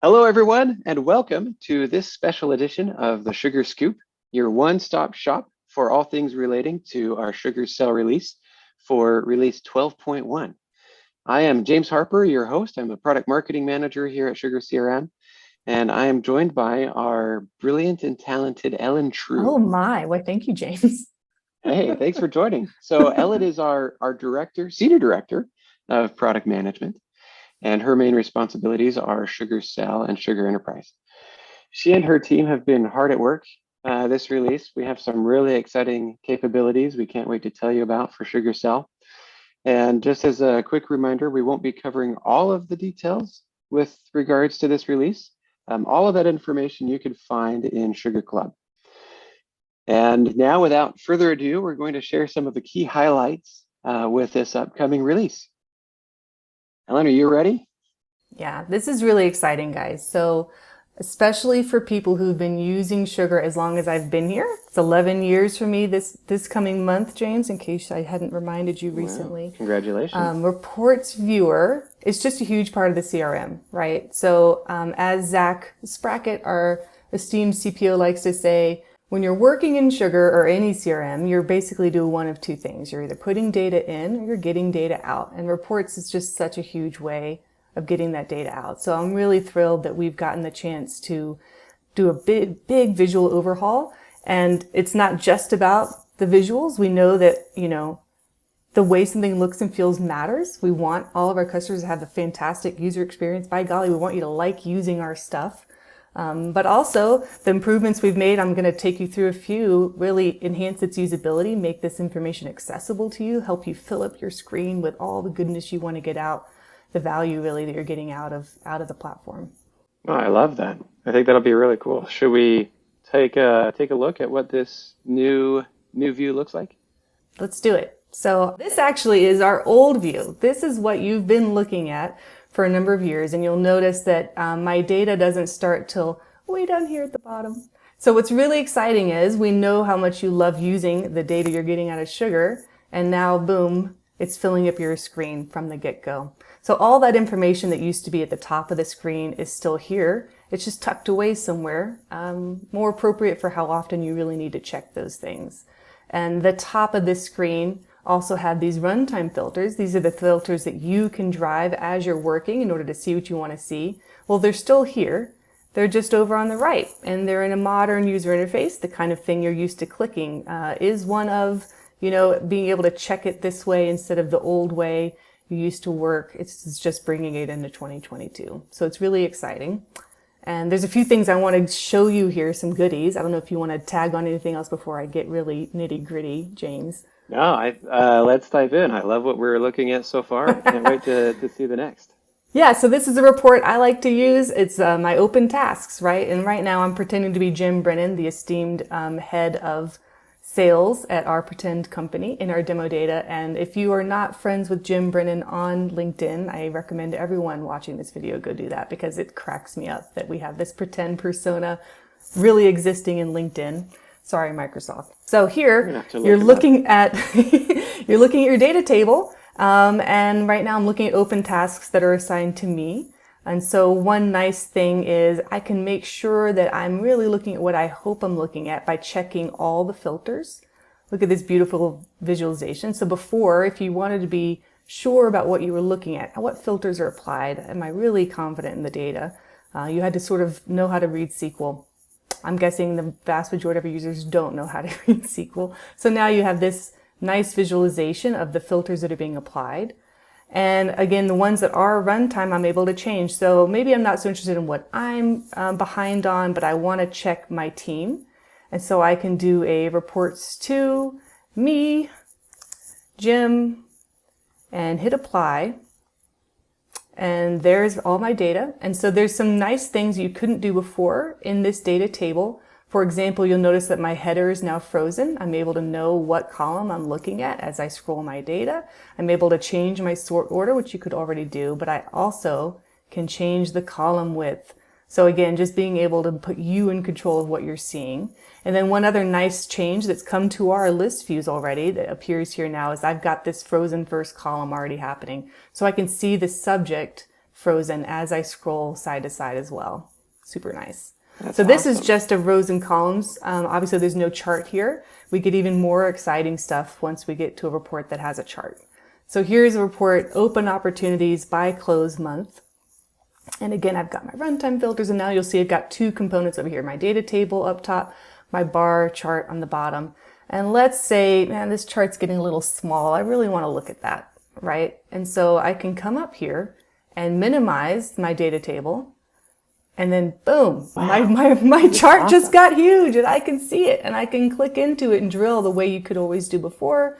Hello, everyone, and welcome to this special edition of the Sugar Scoop, your one-stop shop for all things relating to our Sugar Cell release for release 12.1. I am James Harper, your host. I'm a product marketing manager here at Sugar CRM, and I am joined by our brilliant and talented Ellen Oh True. my, well, thank you, James. Hey, thanks for joining. So Ellen is our director, senior director of product management, and her main responsibilities are Sugar Cell and Sugar Enterprise. She and her team have been hard at work this release. We have some really exciting capabilities we can't wait to tell you about for Sugar Cell. And just as a quick reminder, we won't be covering all of the details with regards to this release. All of that information you can find in Sugar Club. And now, without further ado, we're going to share some of the key highlights with this upcoming release. Ellen, are you ready? Yeah, this is really exciting, guys. So, especially for people who've been using sugar as long as I've been here. It's 11 years for me this coming month, James, in case I hadn't reminded you Wow, recently. congratulations. Reports viewer is just a huge part of the CRM, right? So, as Zach Sprackett, our esteemed CPO, likes to say, when you're working in sugar or any CRM, you're basically doing one of two things. You're either putting data in or you're getting data out. And reports is just such a huge way of getting that data out. So I'm really thrilled that we've gotten the chance to do a big visual overhaul. And it's not just about the visuals. We know that, the way something looks and feels matters. We want all of our customers to have a fantastic user experience. By golly, we want you to like using our stuff. But also the improvements we've made, I'm going to take you through a few, really enhance its usability, make this information accessible to you, help you fill up your screen with all the goodness you want to get out, the value really that you're getting out of the platform. Oh, I love that. I think that'll be really cool. Should we take a look at what this new view looks like? Let's do it. So this actually is our old view. This is what you've been looking at for a number of years. And you'll notice that my data doesn't start till way down here at the bottom. So what's really exciting is we know how much you love using the data you're getting out of sugar. And now, boom, it's filling up your screen from the get-go. So all that information that used to be at the top of the screen is still here. It's just tucked away somewhere, more appropriate for how often you really need to check those things. And the top of this screen also have these runtime filters. These are the filters that you can drive as you're working in order to see what you want to see. Well, they're still here. They're just over on the right, and they're in a modern user interface. The kind of thing you're used to clicking is one of, being able to check it this way instead of the old way you used to work. It's just bringing it into 2022. So it's really exciting. And there's a few things I want to show you here, some goodies. I don't know if you want to tag on anything else before I get really nitty gritty, James. No, let's dive in. I love what we're looking at so far. Can't wait to see the next. Yeah, so this is a report I like to use. It's my open tasks, right? And right now I'm pretending to be Jim Brennan, the esteemed head of sales at our pretend company in our demo data. And if you are not friends with Jim Brennan on LinkedIn, I recommend everyone watching this video go do that because it cracks me up that we have this pretend persona really existing in LinkedIn. Sorry, Microsoft. So here you're looking at you're looking at your data table, and right now I'm looking at open tasks that are assigned to me. And so one nice thing is I can make sure that I'm really looking at what I hope I'm looking at by checking all the filters. Look at this beautiful visualization. So before, if you wanted to be sure about what you were looking at, what filters are applied, am I really confident in the data? You had to sort of know how to read SQL. I'm guessing the vast majority of our users don't know how to read SQL. So now you have this nice visualization of the filters that are being applied. And again, the ones that are runtime, I'm able to change. So maybe I'm not so interested in what I'm behind on, but I want to check my team. And so I can do a reports to me, Jim, and hit apply. And there's all my data. And so there's some nice things you couldn't do before in this data table. For example, you'll notice that my header is now frozen. I'm able to know what column I'm looking at as I scroll my data. I'm able to change my sort order, which you could already do, but I also can change the column width. So again, just being able to put you in control of what you're seeing. And then one other nice change that's come to our list views already that appears here now is I've got this frozen first column already happening. So I can see the subject frozen as I scroll side to side as well. Super nice. That's So this is awesome. just of rows and columns. Obviously, there's no chart here. We get even more exciting stuff once we get to a report that has a chart. So here's a report, open opportunities by close month. And again, I've got my runtime filters, and now you'll see I've got two components over here, my data table up top, my bar chart on the bottom. And let's say, man, this chart's getting a little small. I really want to look at that, right? And so I can come up here and minimize my data table. And then boom, Wow. my chart Awesome. just got huge, and I can see it, and I can click into it and drill the way you could always do before.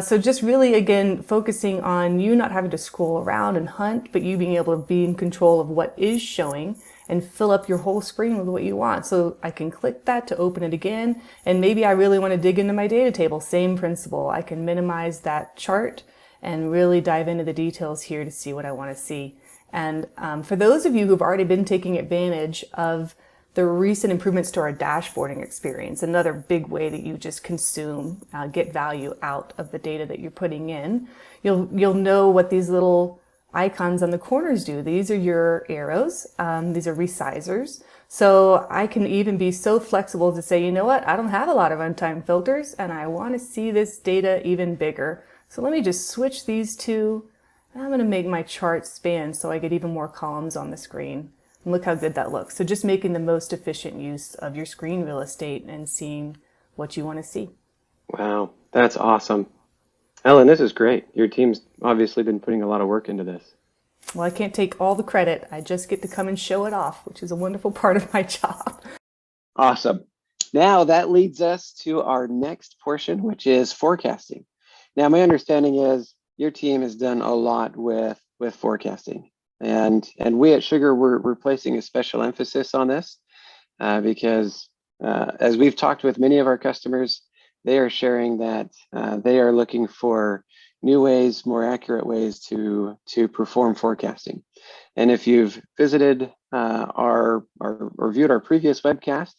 So just really, again, focusing on you not having to scroll around and hunt, but you being able to be in control of what is showing and fill up your whole screen with what you want. So I can click that to open it again. And maybe I really want to dig into my data table. Same principle. I can minimize that chart and really dive into the details here to see what I want to see. And for those of you who've already been taking advantage of the recent improvements to our dashboarding experience, another big way that you just consume, get value out of the data that you're putting in, you'll know what these little icons on the corners do. These are your arrows. These are resizers. So I can even be so flexible to say, you know what, I don't have a lot of runtime filters and I want to see this data even bigger. So let me just switch these two. I'm going to make my chart span so I get even more columns on the screen. And look how good that looks. So just making the most efficient use of your screen real estate and seeing what you want to see. Wow, that's awesome. Ellen, this is great. Your team's obviously been putting a lot of work into this. Well, I can't take all the credit. I just get to come and show it off, which is a wonderful part of my job. Awesome. Now that leads us to our next portion, which is forecasting. Now, my understanding is your team has done a lot with forecasting, and we at Sugar we're placing a special emphasis on this because as we've talked with many of our customers, they are sharing that they are looking for new ways, more accurate ways to perform forecasting. And if you've visited or viewed our previous webcast,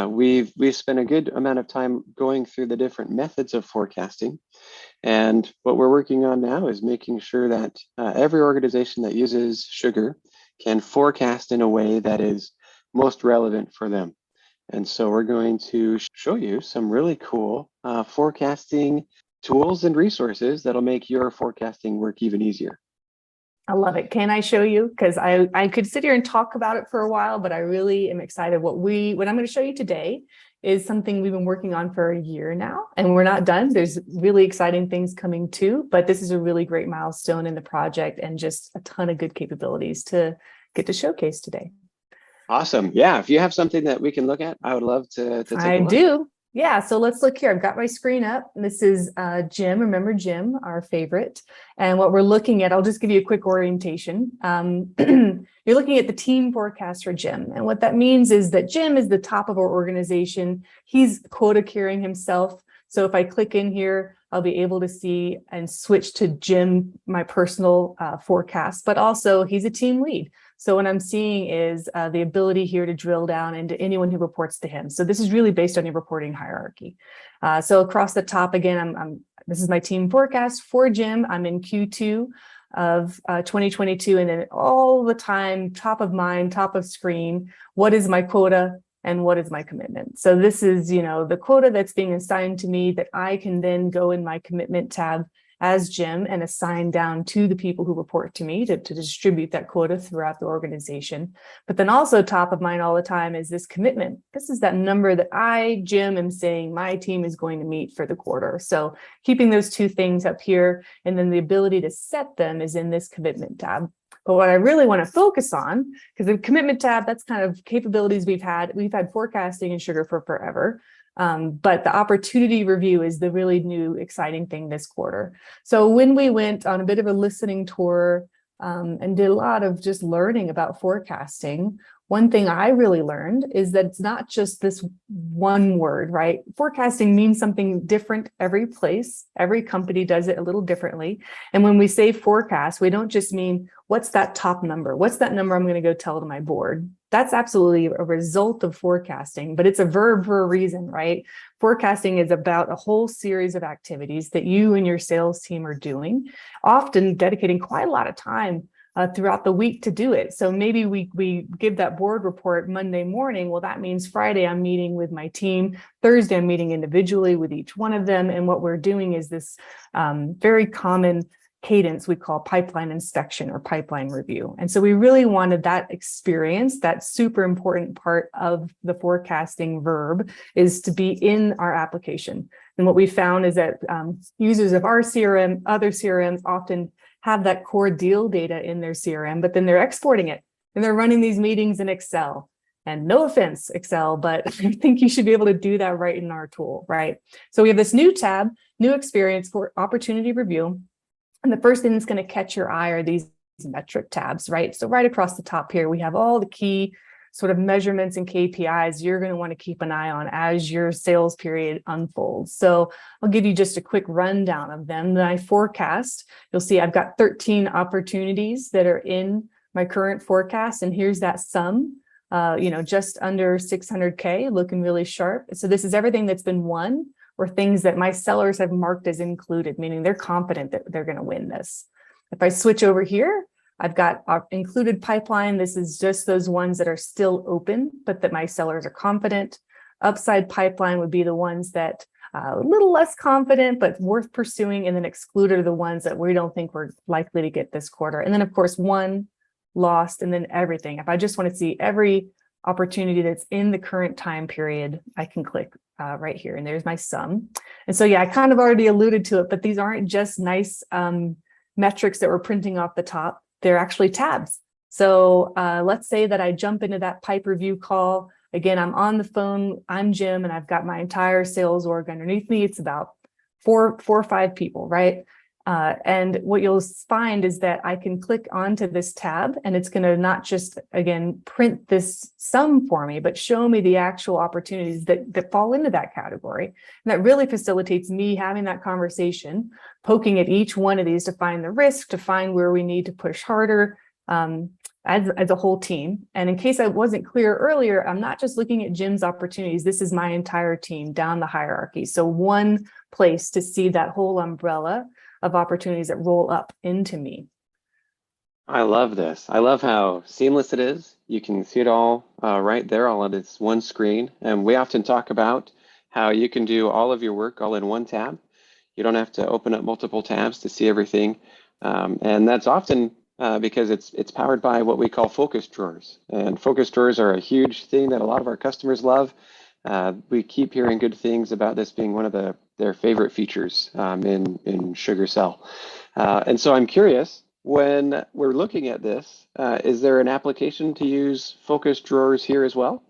we've spent a good amount of time going through the different methods of forecasting. And what we're working on now is making sure that every organization that uses Sugar can forecast in a way that is most relevant for them. And so we're going to show you some really cool forecasting tools and resources that'll make your forecasting work even easier. I love it. Can I show you? Because I could sit here and talk about it for a while, but I really am excited. What I'm going to show you today is something we've been working on for a year now, and we're not done. There's really exciting things coming too, but this is a really great milestone in the project and just a ton of good capabilities to get to showcase today. Awesome. Yeah, if you have something that we can look at, I would love to take a look. I do. Yeah, so let's look here. I've got my screen up. This is Jim. Remember Jim, our favorite. And what we're looking at, I'll just give you a quick orientation. You're looking at the team forecast for Jim. And what that means is that Jim is the top of our organization. He's quota carrying himself. So if I click in here, I'll be able to see and switch to Jim, my personal forecast, but also he's a team lead. So what I'm seeing is the ability here to drill down into anyone who reports to him. So this is really based on your reporting hierarchy. So across the top, again, this is my team forecast for Jim. I'm in Q2 of 2022, and then all the time, top of mind, top of screen, what is my quota and what is my commitment? So this is, the quota that's being assigned to me that I can then go in my commitment tab as Jim and assign down to the people who report to me to distribute that quota throughout the organization. But then also top of mind all the time is this commitment. This is that number that I, Jim, am saying my team is going to meet for the quarter. So keeping those two things up here, and then the ability to set them is in this commitment tab. But what I really want to focus on, because the commitment tab, that's kind of capabilities we've had forecasting in Sugar for forever. But the opportunity review is the really new, exciting thing this quarter. So when we went on a bit of a listening tour and did a lot of just learning about forecasting, one thing I really learned is that it's not just this one word, right? Forecasting means something different every place. Every company does it a little differently. And when we say forecast, we don't just mean, what's that top number? What's that number I'm going to go tell to my board? That's absolutely a result of forecasting, but it's a verb for a reason, right? Forecasting is about a whole series of activities that you and your sales team are doing, often dedicating quite a lot of time throughout the week to do it. So maybe we give that board report Monday morning. Well, that means Friday I'm meeting with my team. Thursday I'm meeting individually with each one of them. And what we're doing is this very common cadence we call pipeline inspection or pipeline review. And so we really wanted that experience, that super important part of the forecasting verb, is to be in our application. And what we found is that users of our CRM, other CRMs often have that core deal data in their CRM, but then they're exporting it and they're running these meetings in Excel. And no offense, Excel, but I think you should be able to do that right in our tool, right? So we have this new tab, new experience for opportunity review. And the first thing that's going to catch your eye are these metric tabs, right? So right across the top here, we have all the key sort of measurements and KPIs you're going to want to keep an eye on as your sales period unfolds. So I'll give you just a quick rundown of them. Then I forecast. You'll see I've got 13 opportunities that are in my current forecast. And here's that sum, just under 600K, looking really sharp. So this is everything that's been won, or things that my sellers have marked as included, meaning they're confident that they're going to win this. If I switch over here, I've got our included pipeline. This is just those ones that are still open, but that my sellers are confident. Upside pipeline would be the ones that a little less confident, but worth pursuing. And then excluded are the ones that we don't think we're likely to get this quarter. And then of course, won, lost, and then everything. If I just want to see every opportunity that's in the current time period, I can click right here, and there's my sum. And so, yeah, I kind of already alluded to it, but these aren't just nice metrics that we're printing off the top. They're actually tabs. So let's say that I jump into that pipe review call. Again, I'm on the phone, I'm Jim, and I've got my entire sales org underneath me. It's about four or five people, right? And what you'll find is that I can click onto this tab, and it's going to not just, again, print this sum for me, but show me the actual opportunities that fall into that category. And that really facilitates me having that conversation, poking at each one of these to find the risk, to find where we need to push harder as a whole team. And in case I wasn't clear earlier, I'm not just looking at Jim's opportunities. This is my entire team down the hierarchy. So one place to see that whole umbrella of opportunities that roll up into me. I love this. I love how seamless it is. You can see it all right there, all on this one screen. And we often talk about how you can do all of your work all in one tab. You don't have to open up multiple tabs to see everything. And that's often because it's powered by what we call focus drawers. And focus drawers are a huge thing that a lot of our customers love. We keep hearing good things about this being one of their favorite features in Sugar Cell. And so I'm curious, when we're looking at this, is there an application to use focus drawers here as well?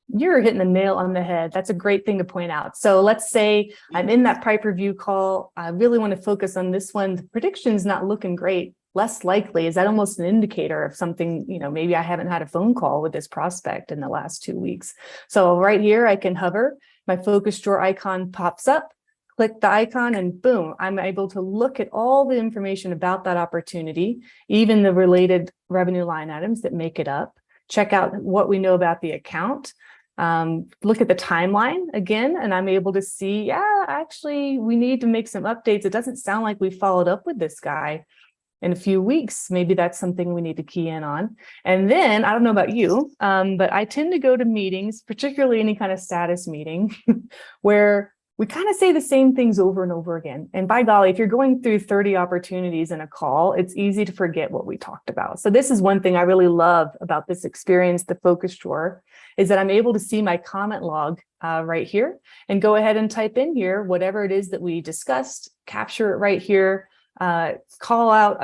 You're hitting the nail on the head. That's a great thing to point out. So let's say I'm in that pipe review call. I really want to focus on this one. The prediction's not looking great. Less likely. Is that almost an indicator of something, maybe I haven't had a phone call with this prospect in the last 2 weeks. So right here, I can hover, my focus drawer icon pops up, click the icon, and boom, I'm able to look at all the information about that opportunity, even the related revenue line items that make it up, check out what we know about the account, look at the timeline again, and I'm able to see, yeah, actually, we need to make some updates. It doesn't sound like we followed up with this guy in a few weeks. Maybe that's something we need to key in on. And then, I don't know about you, but I tend to go to meetings, particularly any kind of status meeting, where we kind of say the same things over and over again. And by golly, if you're going through 30 opportunities in a call, it's easy to forget what we talked about. So this is one thing I really love about this experience, the focus drawer, is that I'm able to see my comment log right here and go ahead and type in here whatever it is that we discussed, capture it right here, call out,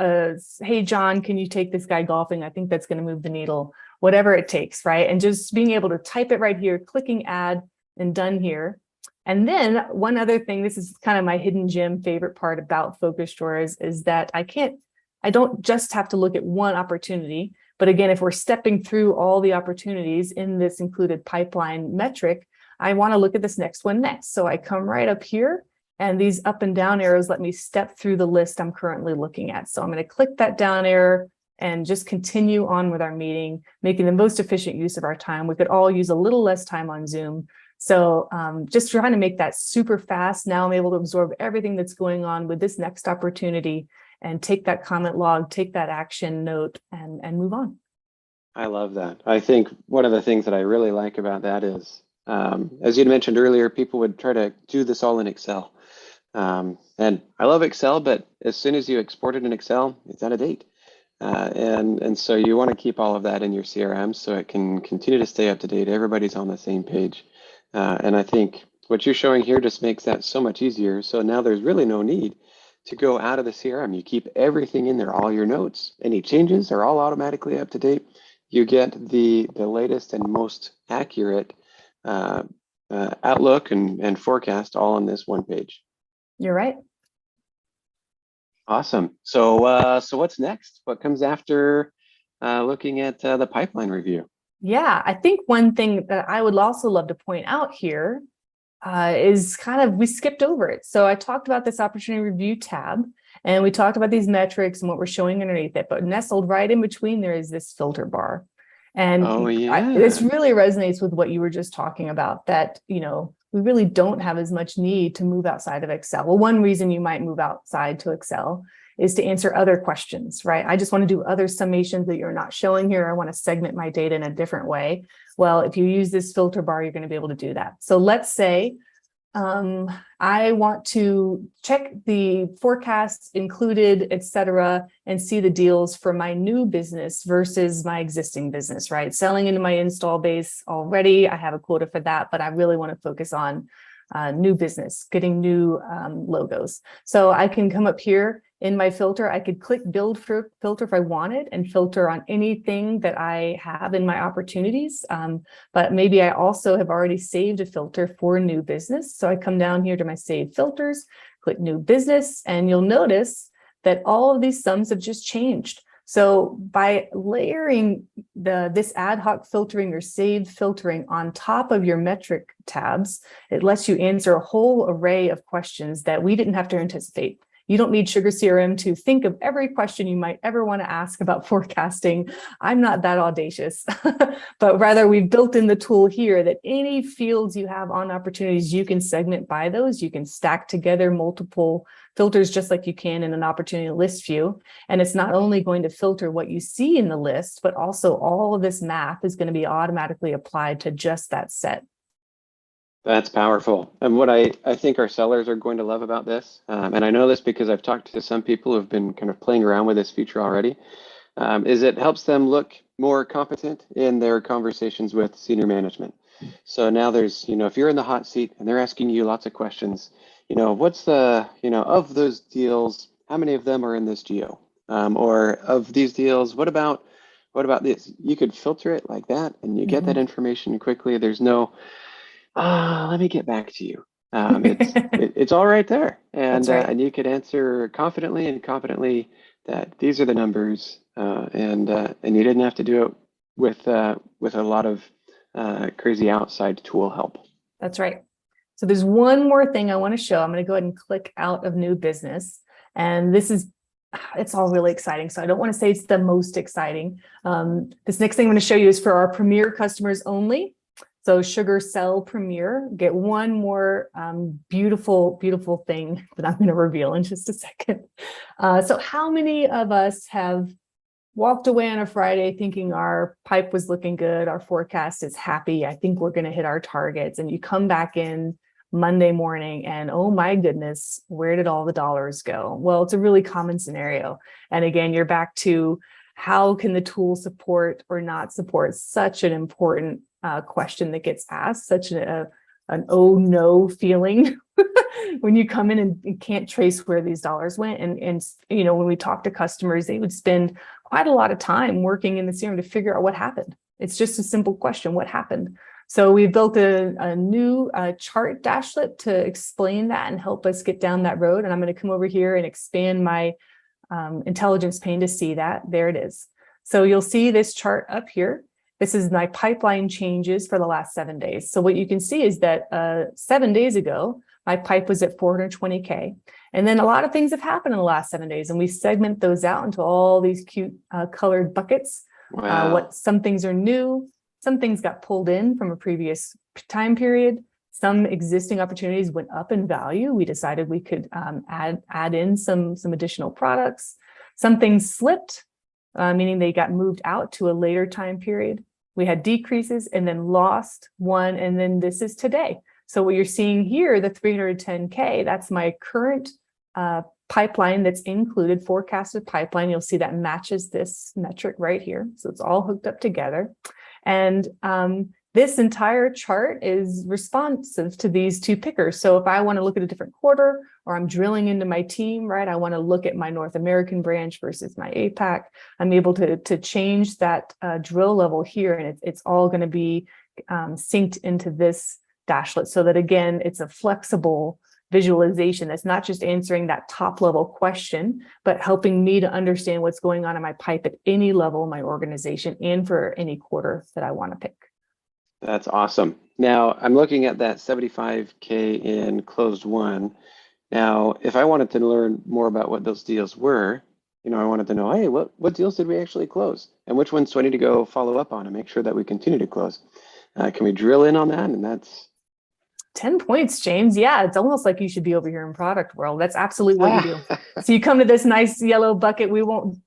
hey, John, can you take this guy golfing? I think that's going to move the needle, whatever it takes, right? And just being able to type it right here, clicking add and done here. And then one other thing, this is kind of my hidden gem favorite part about focus drawers, is that I don't just have to look at one opportunity, but again, if we're stepping through all the opportunities in this included pipeline metric, I want to look at this next one next. So I come right up here, and these up and down arrows let me step through the list I'm currently looking at. So I'm going to click that down arrow and just continue on with our meeting, making the most efficient use of our time. We could all use a little less time on Zoom. So just trying to make that super fast. Now I'm able to absorb everything that's going on with this next opportunity and take that comment log, take that action note, and move on. I love that. I think one of the things that I really like about that is, as you mentioned earlier, people would try to do this all in Excel. And I love Excel, but as soon as you export it in Excel, it's out of date. And so you want to keep all of that in your CRM so it can continue to stay up to date. Everybody's on the same page. And I think what you're showing here just makes that so much easier. So now there's really no need to go out of the CRM. You keep everything in there, all your notes. Any changes are all automatically up to date. You get the latest and most accurate outlook and forecast all on this one page. You're right. Awesome. So what's next? What comes after looking at the pipeline review? Yeah, I think one thing that I would also love to point out here is kind of, we skipped over it. So I talked about this opportunity review tab, and we talked about these metrics and what we're showing underneath it, but nestled right in between there is this filter bar. And this really resonates with what you were just talking about, that, we really don't have as much need to move outside of Excel. Well, one reason you might move outside to Excel is to answer other questions, right? I just want to do other summations that you're not showing here. I want to segment my data in a different way. Well, if you use this filter bar, you're going to be able to do that. So let's say I want to check the forecasts included, et cetera, and see the deals for my new business versus my existing business, right? Selling into my install base already, I have a quota for that, but I really want to focus on new business, getting new logos. So I can come up here in my filter. I could click build filter if I wanted and filter on anything that I have in my opportunities. But maybe I also have already saved a filter for new business. So I come down here to my saved filters, click new business, and you'll notice that all of these sums have just changed. So by layering this ad hoc filtering or saved filtering on top of your metric tabs, it lets you answer a whole array of questions that we didn't have to anticipate. You don't need Sugar CRM to think of every question you might ever want to ask about forecasting. I'm not that audacious, but rather we've built in the tool here that any fields you have on opportunities, you can segment by those. You can stack together multiple filters just like you can in an opportunity list view. And it's not only going to filter what you see in the list, but also all of this math is going to be automatically applied to just that set. That's powerful. And what I think our sellers are going to love about this, and I know this because I've talked to some people who've been kind of playing around with this feature already, is it helps them look more competent in their conversations with senior management. So now there's, if you're in the hot seat and they're asking you lots of questions, what's the, of those deals, how many of them are in this geo? Or of these deals, what about this? You could filter it like that and you get that information quickly. There's no, let me get back to you. It's all right there, and Right. And you could answer confidently and competently that these are the numbers, and you didn't have to do it with a lot of crazy outside tool help. That's right. So there's one more thing I want to show. I'm going to go ahead and click out of new business, and it's all really exciting. So I don't want to say it's the most exciting. This next thing I'm going to show you is for our Premier customers only. So Sugar Cell Premier, get one more beautiful, beautiful thing that I'm going to reveal in just a second. So how many of us have walked away on a Friday thinking our pipe was looking good, our forecast is happy, I think we're going to hit our targets, and you come back in Monday morning and, oh my goodness, where did all the dollars go? Well, it's a really common scenario. And again, you're back to how can the tool support or not support such an important question that gets asked, such an oh no feeling when you come in and can't trace where these dollars went. And when we talk to customers, they would spend quite a lot of time working in the CRM to figure out what happened. It's just a simple question, what happened? So we built a new chart dashlet to explain that and help us get down that road. And I'm going to come over here and expand my intelligence pane to see that. There it is. So you'll see this chart up here. This is my pipeline changes for the last 7 days. So what you can see is that 7 days ago, my pipe was at 420K. And then a lot of things have happened in the last 7 days. And we segment those out into all these cute colored buckets. Wow. Some things are new. Some things got pulled in from a previous time period. Some existing opportunities went up in value. We decided we could add in some additional products. Some things slipped, meaning they got moved out to a later time period. We had decreases and then lost one, and then this is today. So what you're seeing here, the 310K, that's my current pipeline that's included, forecasted pipeline. You'll see that matches this metric right here. So it's all hooked up together. And this entire chart is responsive to these two pickers. So if I want to look at a different quarter, or I'm drilling into my team, right? I want to look at my North American branch versus my APAC. I'm able to change that drill level here, and it's all going to be synced into this dashlet, so that again, it's a flexible visualization that's not just answering that top level question, but helping me to understand what's going on in my pipe at any level in my organization and for any quarter that I want to pick. That's awesome. Now I'm looking at that 75K in closed one. Now, if I wanted to learn more about what those deals were, I wanted to know, hey, what deals did we actually close? And which ones do I need to go follow up on and make sure that we continue to close? Can we drill in on that? And that's 10 points, James. Yeah, it's almost like you should be over here in product world. That's absolutely what you do. So you come to this nice yellow bucket. We won't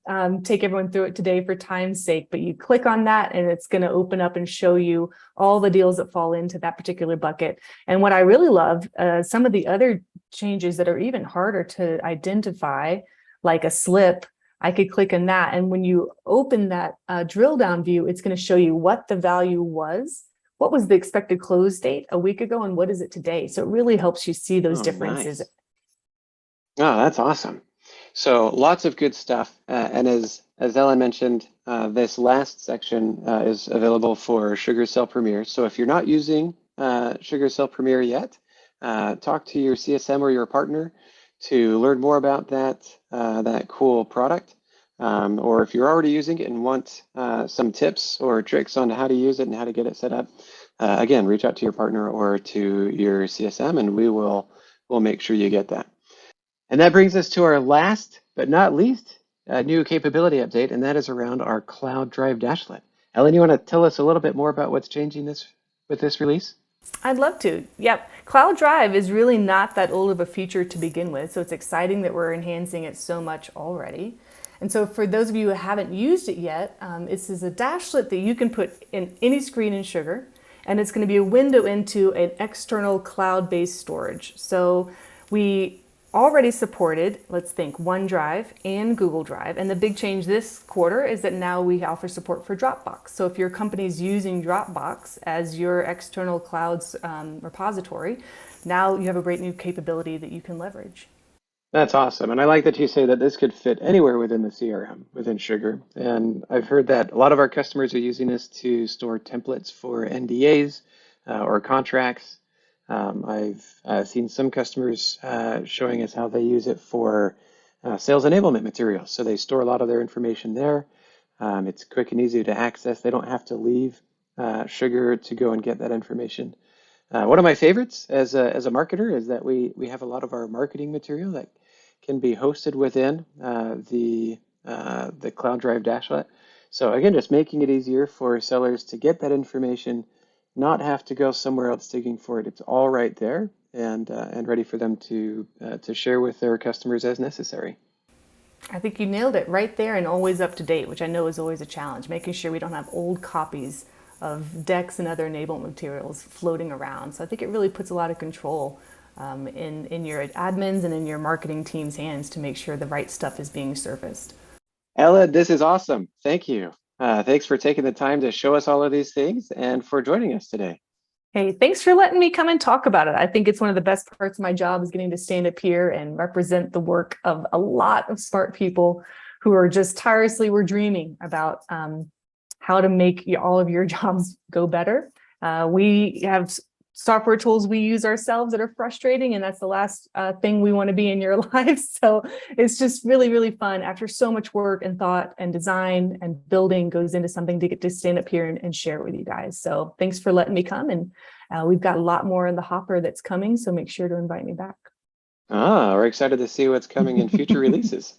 take everyone through it today for time's sake, but you click on that and it's going to open up and show you all the deals that fall into that particular bucket. And what I really love, some of the other changes that are even harder to identify, like a slip, I could click on that. And when you open that drill down view, it's going to show you what the value was. What was the expected close date a week ago, and what is it today? So it really helps you see those differences. Nice. Oh, that's awesome. So lots of good stuff. And as Ellen mentioned, this last section is available for Sugar Cell Premier. So if you're not using Sugar Cell Premier yet, talk to your CSM or your partner to learn more about that cool product. Or if you're already using it and want some tips or tricks on how to use it and how to get it set up, again, reach out to your partner or to your CSM, and we'll make sure you get that. And that brings us to our last but not least new capability update, and that is around our Cloud Drive dashlet. Ellen, you want to tell us a little bit more about what's changing with this release? I'd love to. Yep. Cloud Drive is really not that old of a feature to begin with, so it's exciting that we're enhancing it so much already. And so for those of you who haven't used it yet, this is a dashlet that you can put in any screen in Sugar, and it's going to be a window into an external cloud-based storage. So we already supported, let's think, OneDrive and Google Drive. And the big change this quarter is that now we offer support for Dropbox. So if your company's using Dropbox as your external cloud's repository, now you have a great new capability that you can leverage. That's awesome. And I like that you say that this could fit anywhere within the CRM, within Sugar. And I've heard that a lot of our customers are using this to store templates for NDAs or contracts. I've seen some customers showing us how they use it for sales enablement materials. So they store a lot of their information there. It's quick and easy to access. They don't have to leave Sugar to go and get that information. One of my favorites as a marketer is that we have a lot of our marketing material that can be hosted within the Cloud Drive dashlet. So again, just making it easier for sellers to get that information, not have to go somewhere else digging for it. It's all right there and ready for them to share with their customers as necessary. I think you nailed it right there, and always up to date, which I know is always a challenge, making sure we don't have old copies of decks and other enablement materials floating around. So I think it really puts a lot of control in your admins and in your marketing team's hands to make sure the right stuff is being surfaced. Ella, this is awesome. Thank you. Thanks for taking the time to show us all of these things and for joining us today. Hey, thanks for letting me come and talk about it. I think it's one of the best parts of my job is getting to stand up here and represent the work of a lot of smart people who are just tirelessly dreaming about how to make all of your jobs go better. We have software tools we use ourselves that are frustrating, and that's the last thing we want to be in your life. So it's just really, really fun after so much work and thought and design and building goes into something to get to stand up here and share it with you guys. So thanks for letting me come, and we've got a lot more in the hopper that's coming, so make sure to invite me back. We're excited to see what's coming in future releases.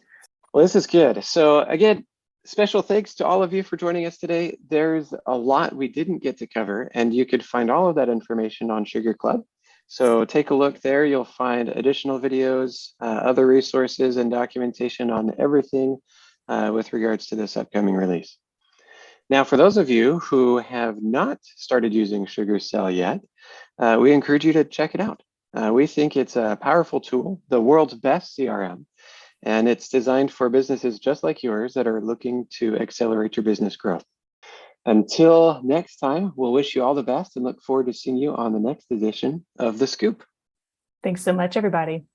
Well, this is good. So again, special thanks to all of you for joining us today. There's a lot we didn't get to cover, and you could find all of that information on Sugar Club. So take a look there. You'll find additional videos, other resources, and documentation on everything with regards to this upcoming release. Now, for those of you who have not started using SugarCell yet, we encourage you to check it out. We think it's a powerful tool, the world's best CRM, and it's designed for businesses just like yours that are looking to accelerate your business growth. Until next time, we'll wish you all the best and look forward to seeing you on the next edition of The Scoop. Thanks so much, everybody.